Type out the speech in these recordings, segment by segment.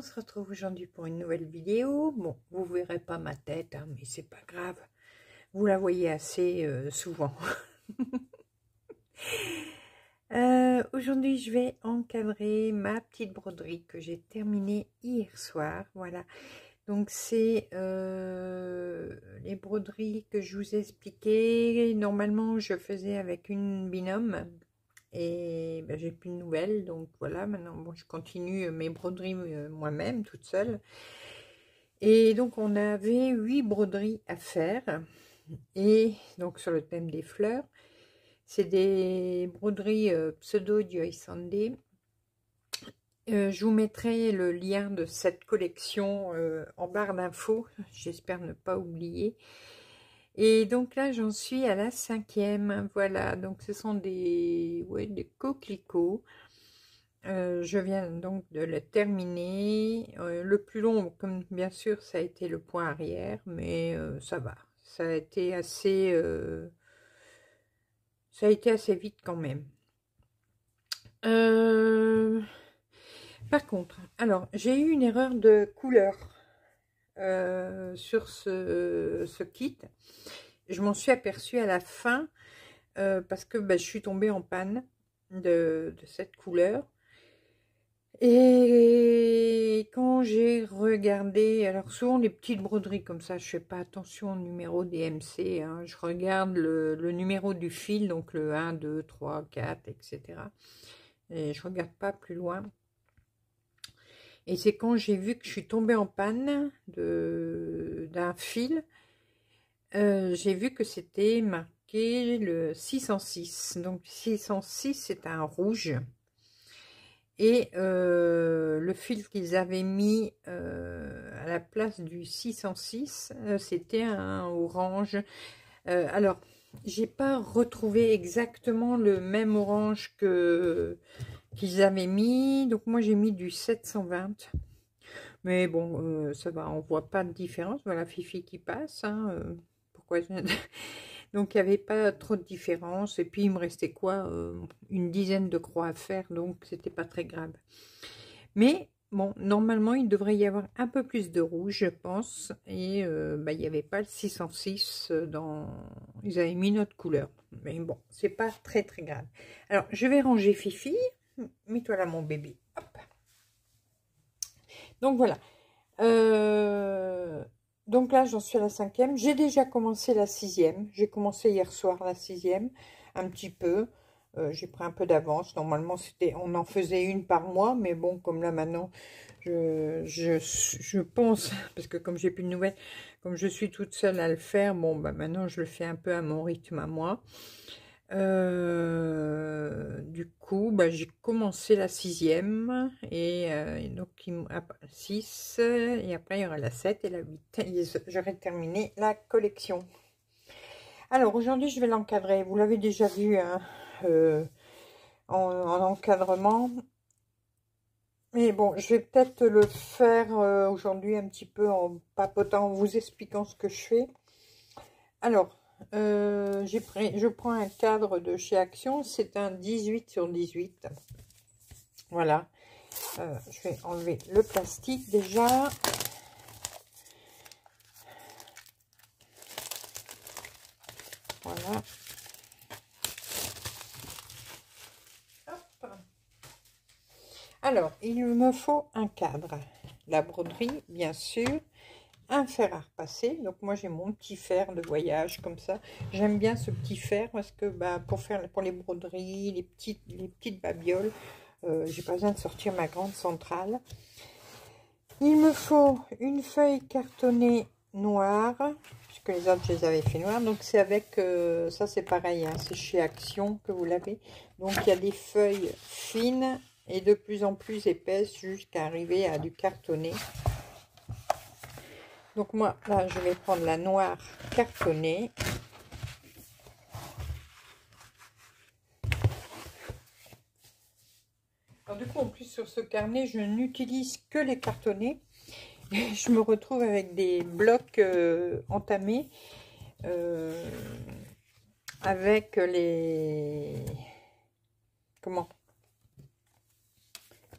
se retrouve aujourd'hui pour une nouvelle vidéo. Bon, vous verrez pas ma tête, hein, mais c'est pas grave. Vous la voyez assez souvent. Aujourd'hui, je vais encadrer ma petite broderie que j'ai terminée hier soir. Voilà. Donc, c'est les broderies que je vous ai expliquées. Normalement, je faisais avec une binôme. Et ben, j'ai plus de nouvelles, donc voilà, maintenant bon, je continue mes broderies moi-même, toute seule. Et donc on avait 8 broderies à faire, et donc sur le thème des fleurs, c'est des broderies pseudo Joy Sunday. Je vous mettrai le lien de cette collection en barre d'infos, j'espère ne pas oublier. Et donc là, j'en suis à la 5e. Voilà, donc ce sont des coquelicots. Je viens donc de le terminer. Le plus long, comme bien sûr, ça a été le point arrière, mais ça va. Ça a été assez vite quand même. Par contre, alors, j'ai eu une erreur de couleur sur ce kit. Je m'en suis aperçue à la fin parce que je suis tombée en panne de cette couleur. Et quand j'ai regardé, alors souvent les petites broderies comme ça, je fais pas attention au numéro des MC, hein, je regarde le numéro du fil, donc le 1, 2, 3, 4, etc. Et je regarde pas plus loin. Et c'est quand j'ai vu que je suis tombée en panne d'un fil, j'ai vu que c'était marqué le 606. Donc 606, c'est un rouge. Et le fil qu'ils avaient mis à la place du 606, c'était un orange. Alors, j'ai pas retrouvé exactement le même orange qu'ils avaient mis. Donc moi j'ai mis du 720. Mais bon, ça va, on voit pas de différence. Voilà Fifi qui passe. Hein, pourquoi donc, il n'y avait pas trop de différence. Et puis, il me restait quoi, une dizaine de croix à faire. Donc, c'était pas très grave. Mais, bon, normalement, il devrait y avoir un peu plus de rouge, je pense. Et il n'y avait pas le 606 dans... Ils avaient mis notre couleur. Mais bon, c'est pas très, très grave. Alors, je vais ranger Fifi. Mets-toi là, mon bébé. Hop. Donc, voilà. Donc là, j'en suis à la 5e. J'ai déjà commencé la 6e. J'ai commencé hier soir la 6e, un petit peu. J'ai pris un peu d'avance. Normalement, on en faisait une par mois. Mais bon, comme là maintenant, je pense, parce que comme j'ai plus de nouvelles, comme je suis toute seule à le faire, bon, bah maintenant, je le fais un peu à mon rythme à moi. Du coup, j'ai commencé la 6e et donc 6 et après il y aura la 7 et la 8 et j'aurai terminé la collection. Alors aujourd'hui je vais l'encadrer, vous l'avez déjà vu hein, en encadrement, mais bon je vais peut-être le faire aujourd'hui un petit peu en papotant, en vous expliquant ce que je fais. Alors je prends un cadre de chez Action, c'est un 18 sur 18. Voilà. Je vais enlever le plastique déjà. Voilà. Hop. Alors, il me faut un cadre. La broderie, bien sûr. Un fer à repasser, donc moi j'ai mon petit fer de voyage comme ça, j'aime bien ce petit fer parce que pour les broderies, les petites babioles, j'ai pas besoin de sortir ma grande centrale. Il me faut une feuille cartonnée noire, puisque les autres je les avais fait noires, donc c'est avec, ça c'est pareil, hein, c'est chez Action que vous l'avez, donc il y a des feuilles fines et de plus en plus épaisses jusqu'à arriver à du cartonné. Donc moi, là, je vais prendre la noire cartonnée. Alors du coup, en plus, sur ce carnet, je n'utilise que les cartonnés. Je me retrouve avec des blocs entamés avec les... Comment?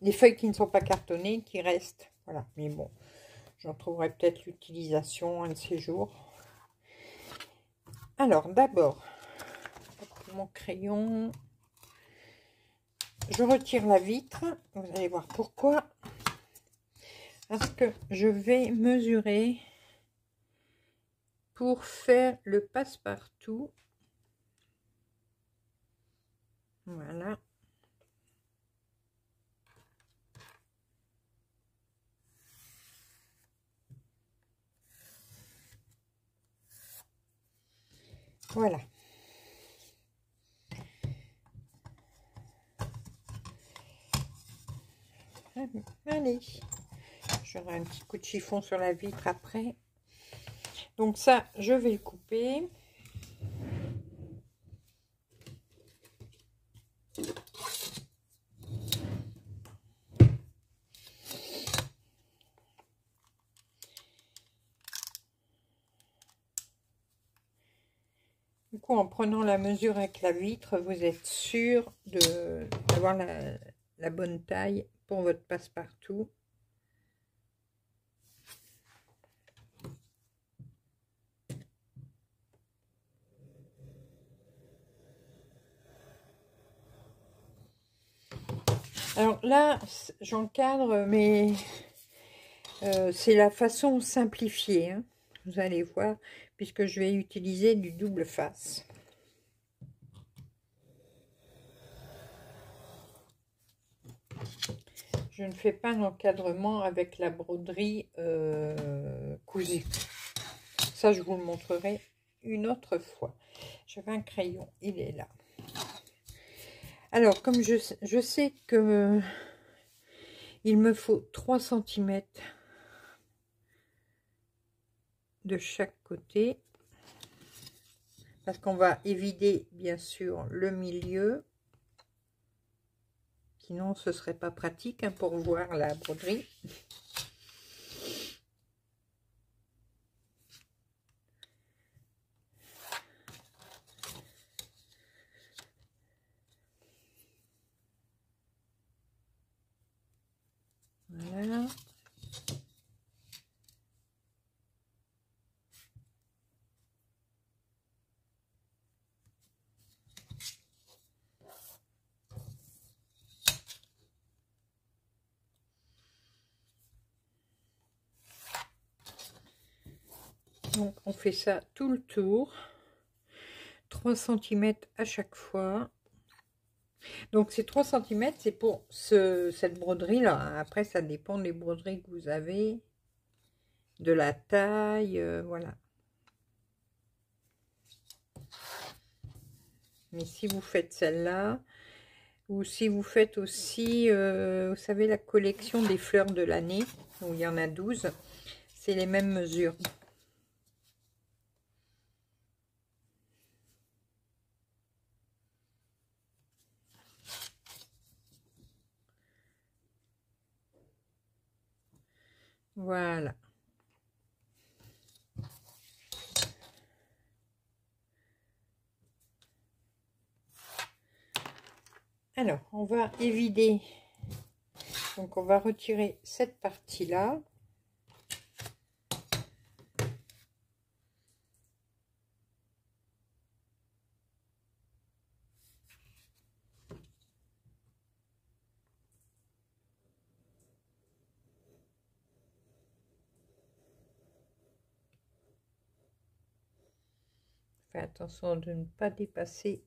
Les feuilles qui ne sont pas cartonnées, qui restent. Voilà, mais bon, j'en trouverai peut-être l'utilisation un de ces jours. Alors, d'abord, mon crayon, je retire la vitre. Vous allez voir pourquoi. Parce que je vais mesurer pour faire le passe-partout. Voilà. Voilà. Allez. J'aurai un petit coup de chiffon sur la vitre après. Donc ça, je vais le couper. Du coup, en prenant la mesure avec la vitre, vous êtes sûr d'avoir la bonne taille pour votre passe-partout. Alors là, j'encadre, mais c'est la façon simplifiée, hein. Vous allez voir, puisque je vais utiliser du double face. Je ne fais pas d'encadrement avec la broderie cousue. Ça, je vous le montrerai une autre fois. J'avais un crayon, il est là. Alors, comme je sais que il me faut 3 cm de chaque côté, parce qu'on va évider bien sûr le milieu, sinon ce serait pas pratique, hein, pour voir la broderie. Voilà. Donc on fait ça tout le tour, 3 cm à chaque fois. Donc ces 3 cm, c'est pour cette broderie là. Après ça dépend des broderies que vous avez, de la taille, voilà. Mais si vous faites celle-là, ou si vous faites aussi, vous savez, la collection des fleurs de l'année, où il y en a 12, c'est les mêmes mesures. Voilà. Alors, on va évider. Donc, on va retirer cette partie-là. Faites attention de ne pas dépasser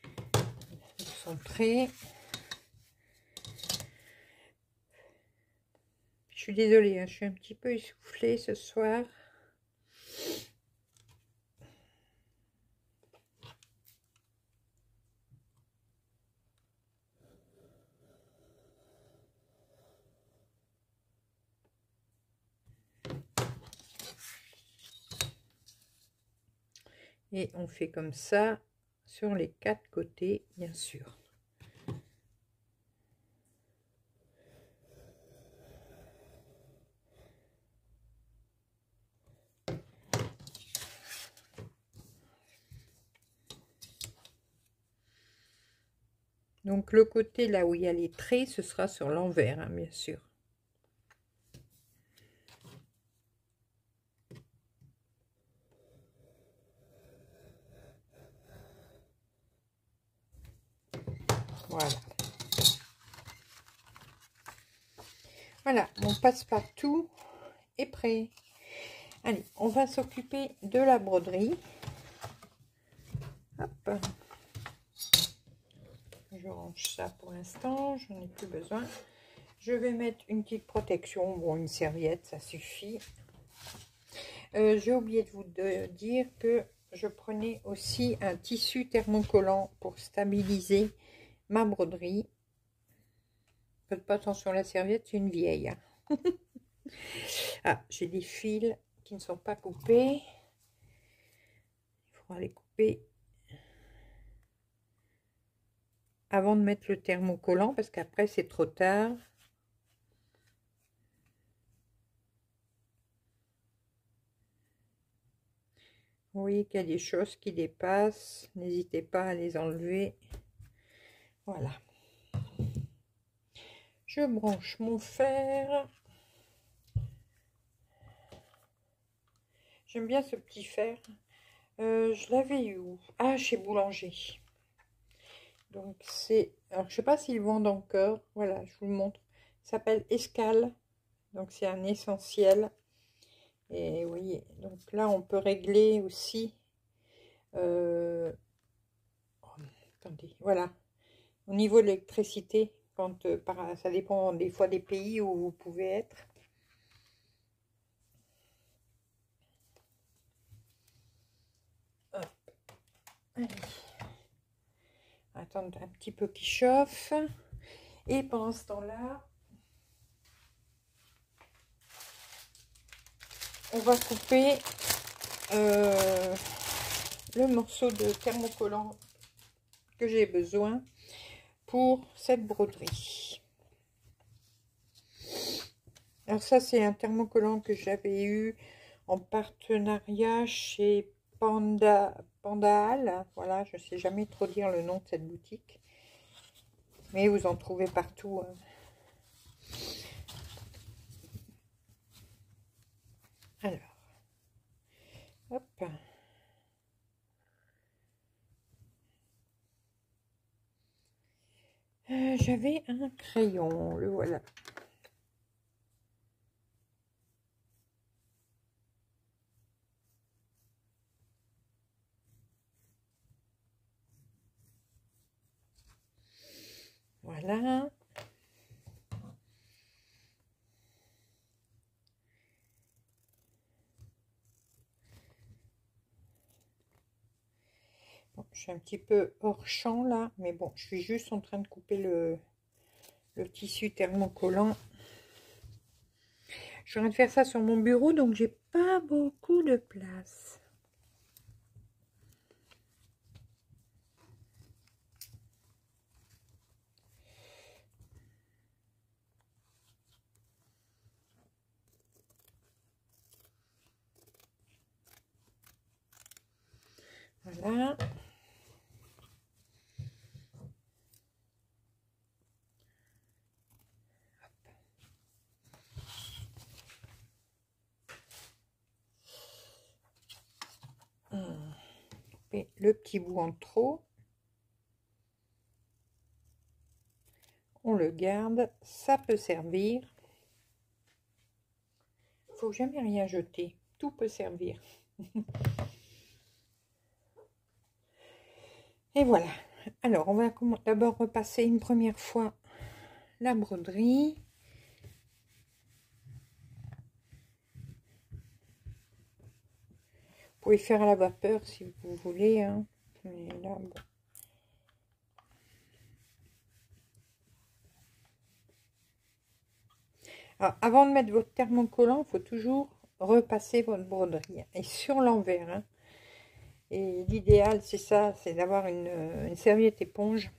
le centré. Je suis désolée, hein, je suis un petit peu essoufflée ce soir. Et on fait comme ça sur les 4 côtés, bien sûr. Donc le côté là où il y a les traits, ce sera sur l'envers, hein, bien sûr. Voilà. Voilà, mon passe-partout est prêt. Allez, on va s'occuper de la broderie. Hop. Je range ça pour l'instant, j'en ai plus besoin. Je vais mettre une petite protection, bon, une serviette, ça suffit. J'ai oublié de vous dire que je prenais aussi un tissu thermocollant pour stabiliser ma broderie. Faites pas attention à la serviette, c'est une vieille. Hein. Ah, j'ai des fils qui ne sont pas coupés. Il faudra les couper avant de mettre le thermocollant parce qu'après c'est trop tard. Vous voyez qu'il y a des choses qui dépassent, n'hésitez pas à les enlever. Voilà. Je branche mon fer. J'aime bien ce petit fer. Je l'avais eu où? Ah, chez Boulanger. Donc c'est... Alors je sais pas s'ils vendent encore. Voilà, je vous le montre. Ça s'appelle Escale. Donc c'est un essentiel. Et vous voyez, donc là on peut régler aussi. Oh, attendez, voilà. Au niveau de l'électricité, quand ça dépend des fois des pays où vous pouvez être. Hop. Allez. Attendre un petit peu qu'il chauffe. Et pendant ce temps-là, on va couper le morceau de thermocollant que j'ai besoin pour cette broderie. Alors ça, c'est un thermocollant que j'avais eu en partenariat chez Pandal. Voilà, je ne sais jamais trop dire le nom de cette boutique. Mais vous en trouvez partout. Hein. Alors, hop. J'avais un crayon, le voilà. Voilà. Bon, je suis un petit peu hors champ là, mais bon, je suis juste en train de couper le tissu thermocollant. Je suis en train de faire ça sur mon bureau, donc j'ai pas beaucoup de place. Voilà. Et le petit bout en trop, on le garde, ça peut servir. Faut jamais rien jeter, tout peut servir. Et voilà. Alors, on va d'abord repasser une première fois la broderie. Vous pouvez faire à la vapeur si vous voulez. Hein. Mais là, bon. Alors, avant de mettre votre thermocollant, il faut toujours repasser votre broderie. Et sur l'envers. Hein. Et l'idéal, c'est ça, c'est d'avoir une serviette éponge.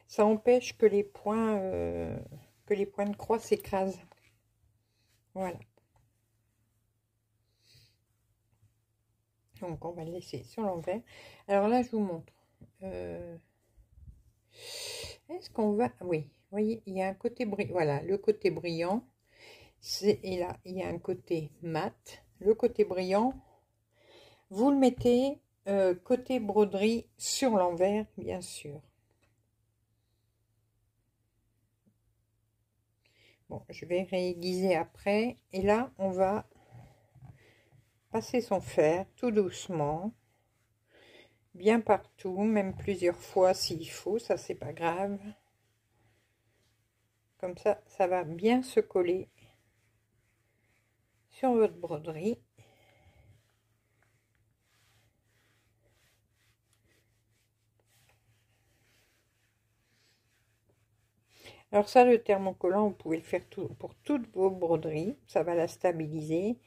Ça empêche que les points de croix s'écrasent. Voilà. Donc, on va le laisser sur l'envers. Alors là, je vous montre. Est-ce qu'on va... Oui, vous voyez, il y a un côté brillant. Voilà, le côté brillant. Et là, il y a un côté mat. Le côté brillant, vous le mettez côté broderie sur l'envers, bien sûr. Bon, je vais réaiguiser après. Et là, on va passer son fer tout doucement. Bien partout, même plusieurs fois s'il faut, ça c'est pas grave. Comme ça va bien se coller sur votre broderie. Alors ça, le thermocollant, vous pouvez le faire pour toutes vos broderies, ça va la stabiliser.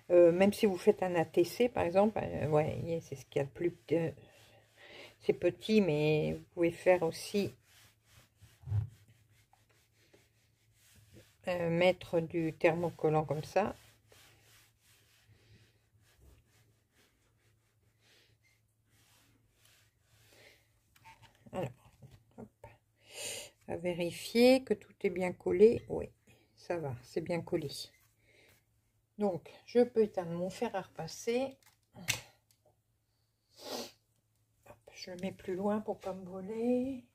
Même si vous faites un ATC par exemple, ouais, c'est ce qu'il y a de plus... c'est petit, mais vous pouvez faire aussi... mettre du thermocollant comme ça. Alors, hop. À vérifier que tout est bien collé. Oui, ça va, c'est bien collé. Donc, je peux éteindre mon fer à repasser. Hop, je le mets plus loin pour pas me voler.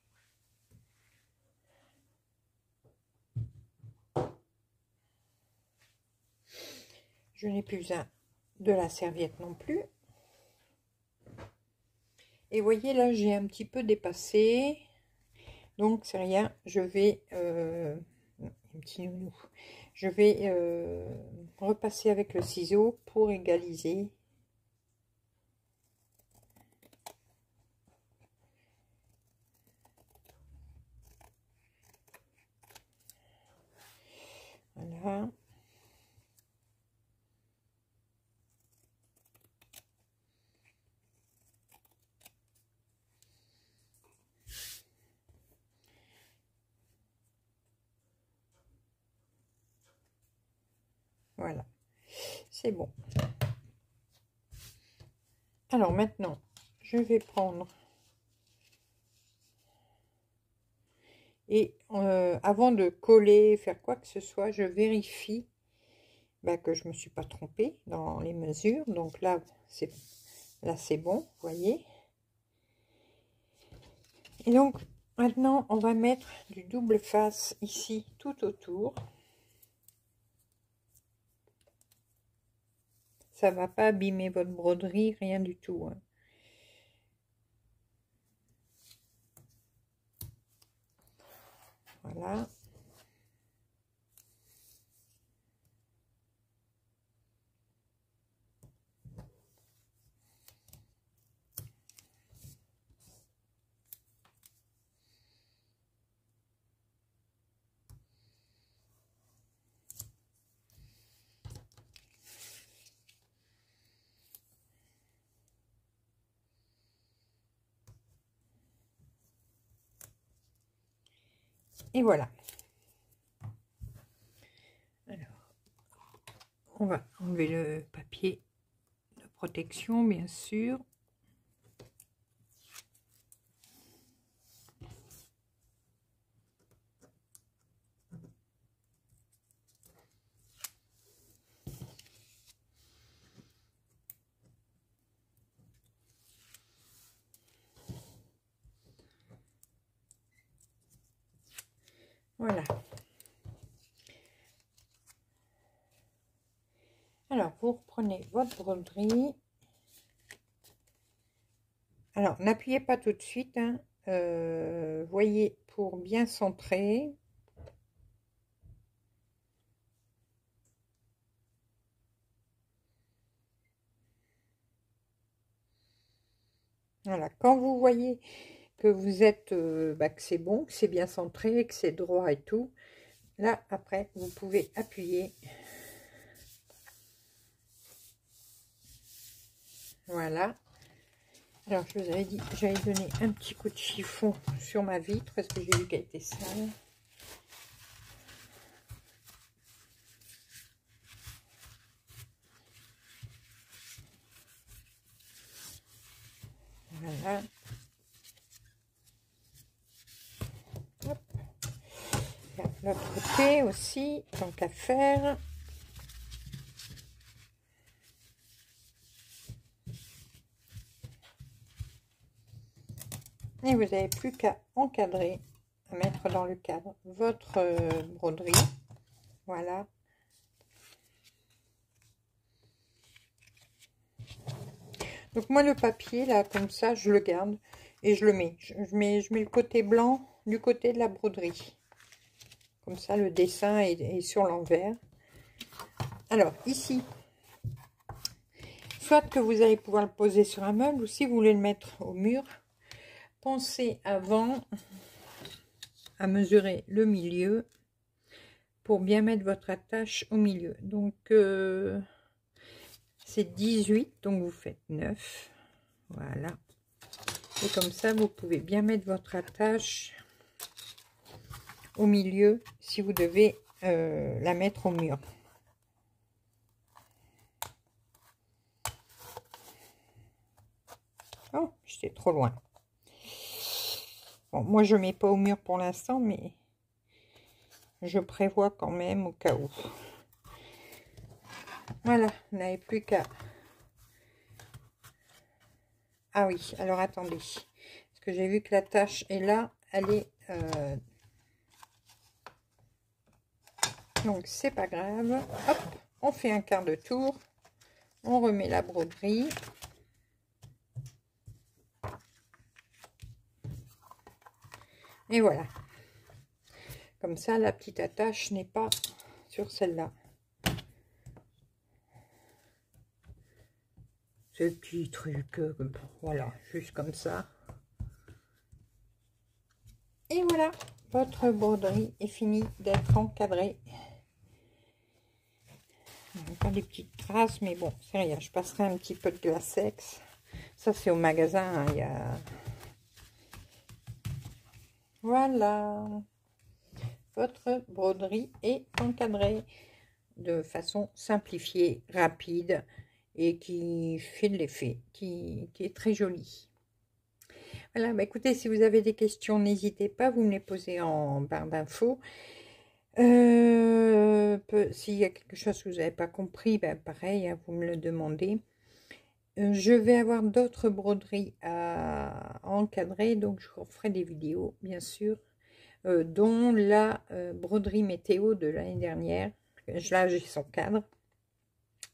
Je n'ai plus de la serviette non plus. Et voyez là, j'ai un petit peu dépassé. Donc c'est rien, je vais un petit nounou. Je vais repasser avec le ciseau pour égaliser. Voilà. Voilà, c'est bon. Alors maintenant, je vais prendre et avant de coller, faire quoi que ce soit, je vérifie que je me suis pas trompée dans les mesures. Donc là, c'est bon, vous voyez. Et donc maintenant, on va mettre du double face ici tout autour. Ça va pas abîmer votre broderie, rien du tout. Hein. Voilà. Et voilà. Alors, on va enlever le papier de protection, bien sûr. Voilà. Alors, vous reprenez votre broderie. Alors, n'appuyez pas tout de suite. Hein. Voyez, pour bien centrer. Voilà, quand vous voyez que vous êtes, que c'est bon, que c'est bien centré, que c'est droit et tout, là, après, vous pouvez appuyer. Voilà. Alors, je vous avais dit, j'allais donner un petit coup de chiffon sur ma vitre parce que j'ai vu qu'elle était sale. Voilà. Hop. L'autre côté aussi, tant qu'à faire. Et vous n'avez plus qu'à encadrer, à mettre dans le cadre votre broderie. Voilà. Donc moi le papier là comme ça je le garde et je le mets. Je mets le côté blanc du côté de la broderie. Comme ça le dessin est sur l'envers. Alors ici, soit que vous allez pouvoir le poser sur un meuble ou si vous voulez le mettre au mur, pensez avant à mesurer le milieu pour bien mettre votre attache au milieu. Donc c'est 18, donc vous faites 9. Voilà. Et comme ça, vous pouvez bien mettre votre attache au milieu si vous devez la mettre au mur. Oh, j'étais trop loin. Bon, moi, je ne mets pas au mur pour l'instant, mais je prévois quand même au cas où. Voilà, vous n'avez plus qu'à... Ah oui, alors attendez. Parce que j'ai vu que la tâche est là, elle est... Donc, c'est pas grave. Hop, on fait un quart de tour. On remet la broderie. Et voilà. Comme ça, la petite attache n'est pas sur celle-là. Ce petit truc, voilà, juste comme ça. Et voilà, votre broderie est finie d'être encadrée. Encore des petites traces, mais bon, c'est rien. Je passerai un petit peu de glacex. Ça, c'est au magasin. Hein, il y a... Voilà. Votre broderie est encadrée de façon simplifiée, rapide et qui fait de l'effet, qui est très jolie. Voilà, bah écoutez, si vous avez des questions, n'hésitez pas, vous me les posez en barre d'infos. S'il y a quelque chose que vous n'avez pas compris, bah pareil, hein, vous me le demandez. Je vais avoir d'autres broderies à encadrer, donc je referai des vidéos, bien sûr, dont la broderie météo de l'année dernière. Là, j'ai son cadre.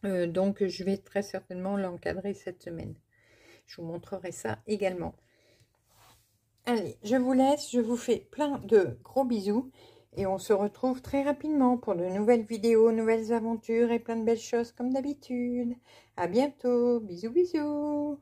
Donc, je vais très certainement l'encadrer cette semaine. Je vous montrerai ça également. Allez, je vous laisse. Je vous fais plein de gros bisous. Et on se retrouve très rapidement pour de nouvelles vidéos, nouvelles aventures et plein de belles choses comme d'habitude. À bientôt. Bisous, bisous.